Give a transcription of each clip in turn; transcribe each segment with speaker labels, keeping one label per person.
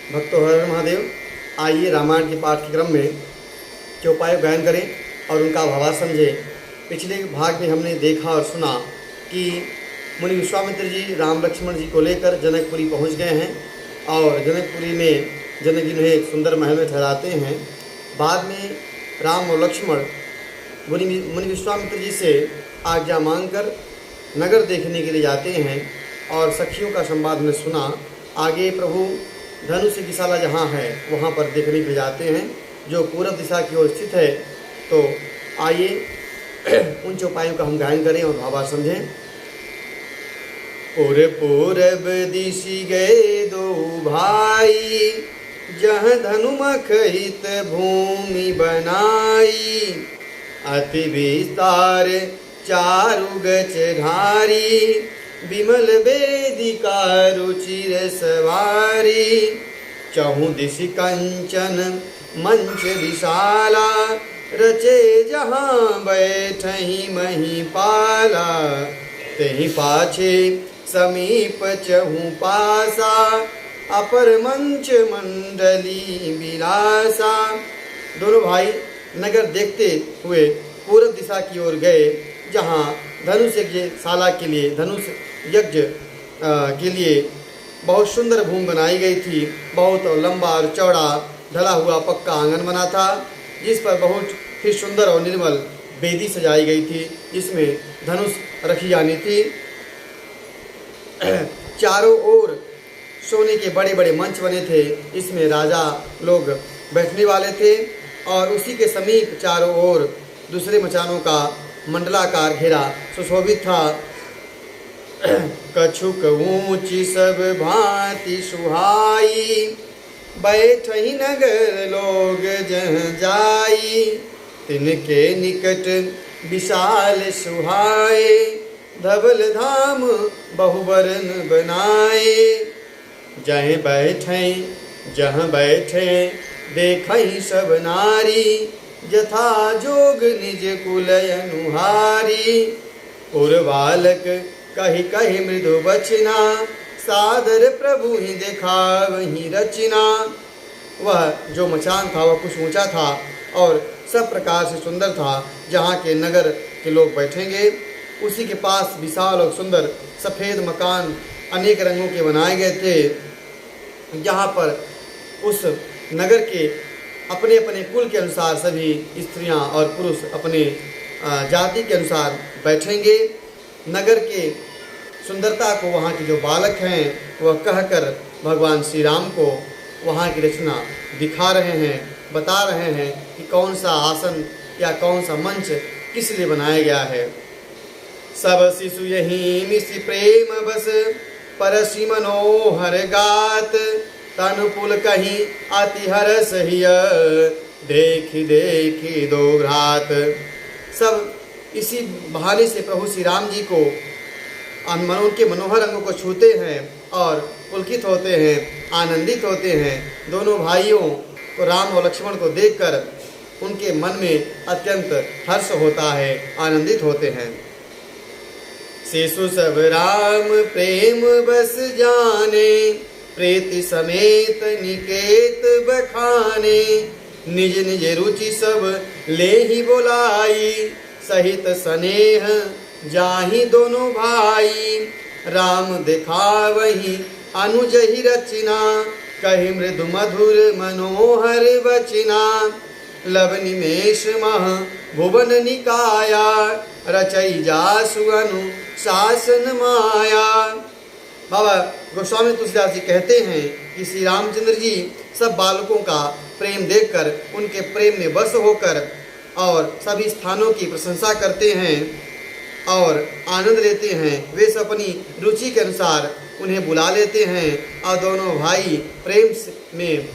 Speaker 1: भक्तों हर हर महादेव। आइए रामायण के पाठ के क्रम में चौपाई गायन करें और उनका भावार्थ समझें। पिछले भाग में हमने देखा और सुना कि मुनि विश्वामित्र जी राम लक्ष्मण जी को लेकर जनकपुरी पहुंच गए हैं और जनकपुरी में जनक जी उन्हें एक सुंदर महल में ठहराते हैं। बाद में राम और लक्ष्मण मुनि विश्वामित्र जी से आज्ञा मांगकर नगर देखने के लिए जाते हैं और सखियों का संवाद में सुना। आगे प्रभु धनुष की शाला जहाँ है वहाँ पर देखने के लिए जाते हैं जो पूर्व दिशा की ओर स्थित है। तो आइए उन चौपाइयों का हम गायन करें और भावार्थ समझें। पूरब दिशि गए दो भाई, जह धनुमख हित भूमि बनाई। अति विस्तार चारु गच ढारी, विमल वेदिका रुचिर सवारी। चहु दिशि कंचन मंच विशाला, रचे जहाँ बैठही महिपाला। तेहि पाछे समीप चहु पासा, अपर मंच मंडली विलासा। दोनों भाई नगर देखते हुए पूर्व दिशा की ओर गए जहाँ धनुष यज्ञशाला के लिए धनुष यज्ञ के लिए बहुत सुंदर भूमि बनाई गई थी। बहुत लंबा और चौड़ा ढला हुआ पक्का आंगन बना था जिस पर बहुत ही सुंदर और निर्मल वेदी सजाई गई थी जिसमें धनुष रखी जानी थी। चारों ओर सोने के बड़े बड़े मंच बने थे इसमें राजा लोग बैठने वाले थे और उसी के समीप चारों ओर दूसरे मचानों का मंडलाकार घेरा सुशोभित था। कछुक ऊंची सब भांति सुहाई, बैठही नगर लोग जह जाई। तिनके निकट विशाल सुहाए, धवल धाम बहुवरन बनाए। जहाँ बैठे देखई सब नारी, जथा जोग निज कुल अनुहारी। पुरबालक कही कही मृदु बचना, सादर प्रभु ही देखा वही रचना। वह जो मचान था वह कुछ ऊंचा था और सब प्रकार से सुंदर था। जहाँ के नगर के लोग बैठेंगे उसी के पास विशाल और सुंदर सफ़ेद मकान अनेक रंगों के बनाए गए थे। जहाँ पर उस नगर के अपने अपने कुल के अनुसार सभी स्त्रियां और पुरुष अपने जाति के अनुसार बैठेंगे। नगर के सुंदरता को वहाँ के जो बालक हैं वह कहकर भगवान श्री राम को वहाँ की रचना दिखा रहे हैं, बता रहे हैं कि कौन सा आसन या कौन सा मंच किस लिए बनाया गया है। सब शिशु यही मिसि प्रेम बस, परसि मनोहर गात। तनुपुल कहीं अति हरस हिय, देखी देखी दो भ्रात। सब इसी बहाने से प्रभु श्री राम जी को उनके मनोहर अंगों को छूते हैं और पुलकित होते हैं, आनंदित होते हैं। दोनों भाइयों को राम और लक्ष्मण को देखकर उनके मन में अत्यंत हर्ष होता है, आनंदित होते हैं। शिशु सब राम प्रेम बस जाने, प्रीति समेत निकेत बखाने। निज निज रुचि सब ले ही बोलाई, सहित स्नेह जाहि दोनों भाई। राम देखा वही अनुज ही रचना, कही मृदु मधुर मनोहर वचना। लब निमेष मह भुवन निकाया, रचई जासु अनु शासन माया। बाबा गोस्वामी तुलसीदास जी कहते हैं कि श्री रामचंद्र जी सब बालकों का प्रेम देखकर उनके प्रेम में वश होकर और सभी स्थानों की प्रशंसा करते हैं और आनंद लेते हैं। वे सब अपनी रुचि के अनुसार उन्हें बुला लेते हैं और दोनों भाई प्रेम में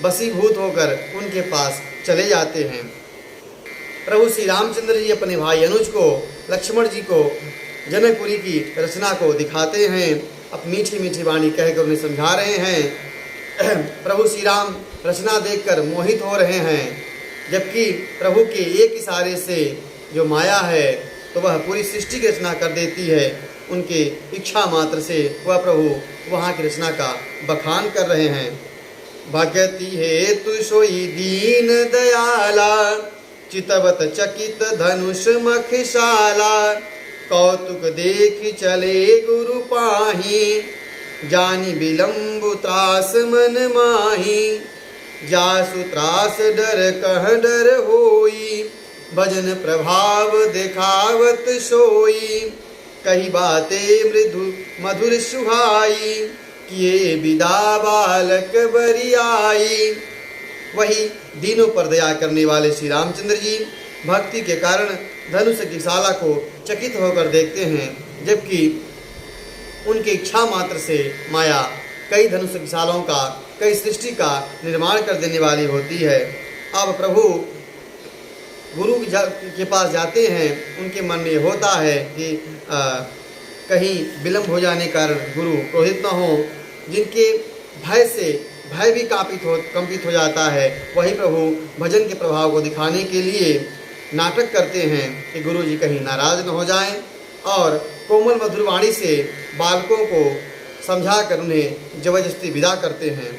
Speaker 1: वशीभूत होकर उनके पास चले जाते हैं। प्रभु श्री रामचंद्र जी अपने भाई अनुज को, लक्ष्मण जी को जनकपुरी की रचना को दिखाते हैं। अब मीठी मीठी वाणी कहकर उन्हें समझा रहे हैं। प्रभु श्री राम रचना देखकर मोहित हो रहे हैं जबकि प्रभु के एक इशारे से जो माया है तो वह पूरी सृष्टि की रचना कर देती है। उनके इच्छा मात्र से वह प्रभु वहाँ की रचना का बखान कर रहे हैं। भगति हेतु सोई दीन दयाला, चितवत चकित धनुष मखशाला, कौतुक देख चले गुरु पाही, जानी विलंबु त्रास मन माही, जासु त्रास डर कह डर होई, भजन प्रभाव दिखावत सोई, कही बातें मृदु मधुर सुहाई, किए विदा बालक बरियाई। वही दीनों पर दया करने वाले श्री रामचंद्र जी भक्ति के कारण धनुष की शाला को चकित होकर देखते हैं, जबकि उनकी इच्छा मात्र से माया कई धनुष की शालाओं का, कई सृष्टि का निर्माण कर देने वाली होती है। अब प्रभु गुरु के पास जाते हैं, उनके मन में होता है कि कहीं विलंब हो जाने के कारण गुरु क्रोधित न हो, जिनके भय से भय भी कंपित हो जाता है। वही प्रभु भजन के प्रभाव को दिखाने के लिए नाटक करते हैं कि गुरु जी कहीं नाराज न हो जाएं, और कोमल मधुर वाणी से बालकों को समझा कर उन्हें जबरदस्ती विदा करते हैं।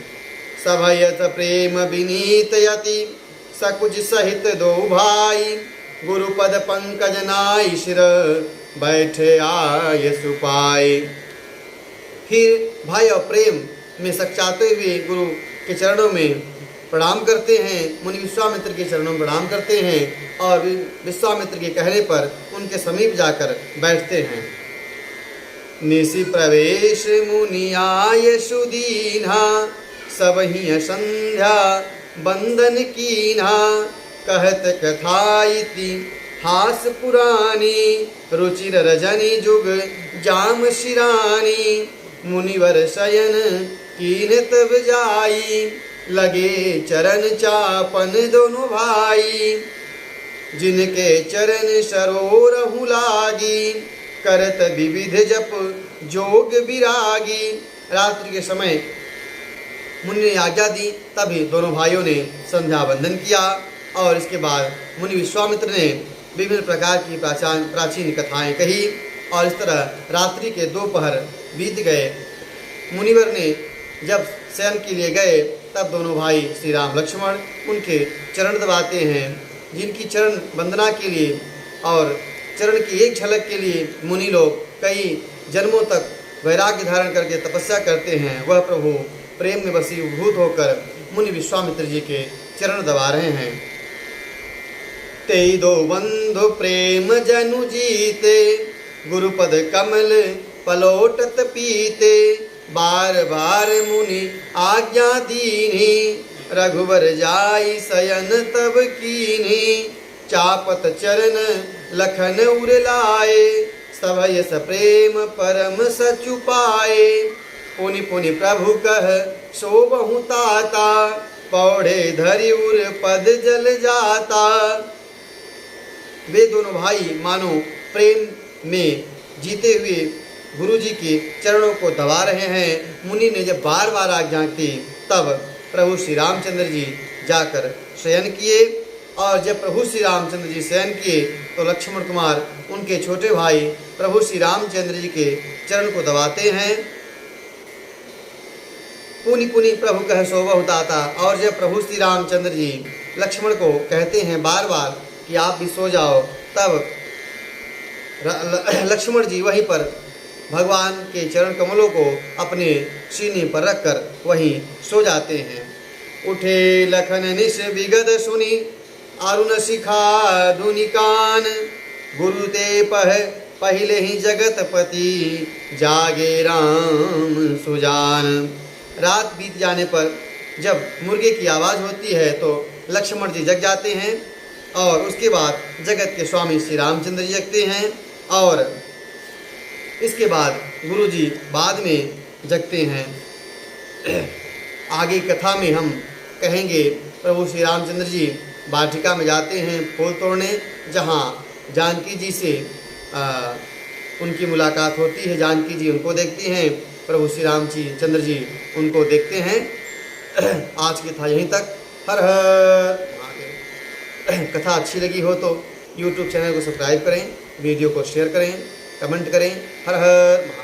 Speaker 1: सभयत प्रेम विनीत यति, सकुच सहित दो भाई, गुरुपद पंकज नाई शिर, बैठे आय सुपाई। फिर भय और प्रेम में सच्चाते हुए गुरु के चरणों में प्रणाम करते हैं, मुनि विश्वामित्र के चरणों में प्रणाम करते हैं, और विश्वामित्र के कहने पर उनके समीप जाकर बैठते हैं। निशि प्रवेश मुनि आय सुदीन्हा, सबहि संध्या बंदन कीन्हा, कहत कथा इति हास पुरानी, रुचिर रजनी जुग जाम शिरानी, मुनिवर शयन कीन तब जाई, लगे चरण चापन दोनों भाई, जिनके चरण सरोरहु लागी, करत विविध जप जोग विरागी। रात्रि के समय मुनि ने आज्ञा दी, तभी दोनों भाइयों ने संध्या वंदन किया, और इसके बाद मुनि विश्वामित्र ने विभिन्न प्रकार की प्राचीन कथाएं कही, और इस तरह रात्रि के दोपहर बीत गए। मुनिवर ने जब शयन के लिए गए, तब दोनों भाई श्री राम लक्ष्मण उनके चरण दबाते हैं, जिनकी चरण वंदना के लिए और चरण की एक झलक के लिए मुनि लोग कई जन्मों तक वैराग्य धारण करके तपस्या करते हैं। वह प्रभु प्रेम में वशीभूत होकर मुनि विश्वामित्र जी के चरण दबा रहे हैं। तेई दो बंधु प्रेम जनु जीते, गुरुपद कमल पलोटत पीते, बार बार मुनि आज्ञा दीनी, रघुवर जाई शयन तब कीनी, चापत चरण लखन उर लाए, सभय प्रेम परम सचु पाए, पुनि पुनि प्रभु कह शोभहु ताता, पौड़े धरि उर पद जल जाता। वे दोनों भाई मानो प्रेम में जीते हुए गुरु जी के चरणों को दबा रहे हैं। मुनि ने जब बार बार आज्ञा की, तब प्रभु श्री रामचंद्र जी जाकर शयन किए, और जब प्रभु श्री रामचंद्र जी शयन किए तो लक्ष्मण कुमार उनके छोटे भाई प्रभु श्री रामचंद्र जी के चरण को दबाते हैं। पुनि पुनि प्रभु कह शोभहु ताता, और जब प्रभु श्री रामचंद्र जी लक्ष्मण को कहते हैं बार बार कि आप भी सो जाओ, तब लक्ष्मण जी वहीं पर भगवान के चरण कमलों को अपने सीने पर रखकर वहीं सो जाते हैं। उठे लखन निश विगद सुनी, अरुण शिखा दुनिकान, गुरु ते पहले ही जगतपति, जागे राम सुजान। रात बीत जाने पर जब मुर्गे की आवाज़ होती है तो लक्ष्मण जी जग जाते हैं, और उसके बाद जगत के स्वामी श्री रामचंद्र जी जगते हैं, और इसके बाद गुरु जी बाद में जगते हैं। आगे कथा में हम कहेंगे प्रभु श्री रामचंद्र जी वाटिका में जाते हैं फूल तोड़ने, जहाँ जानकी जी से उनकी मुलाकात होती है। जानकी जी उनको देखती हैं, प्रभु श्री रामचंद्र जी उनको देखते हैं। आज की कथा यहीं तक। हर हर महादेव। कथा अच्छी लगी हो तो YouTube चैनल को सब्सक्राइब करें, वीडियो को शेयर करें, कमेंट करें। हर हर महादेव।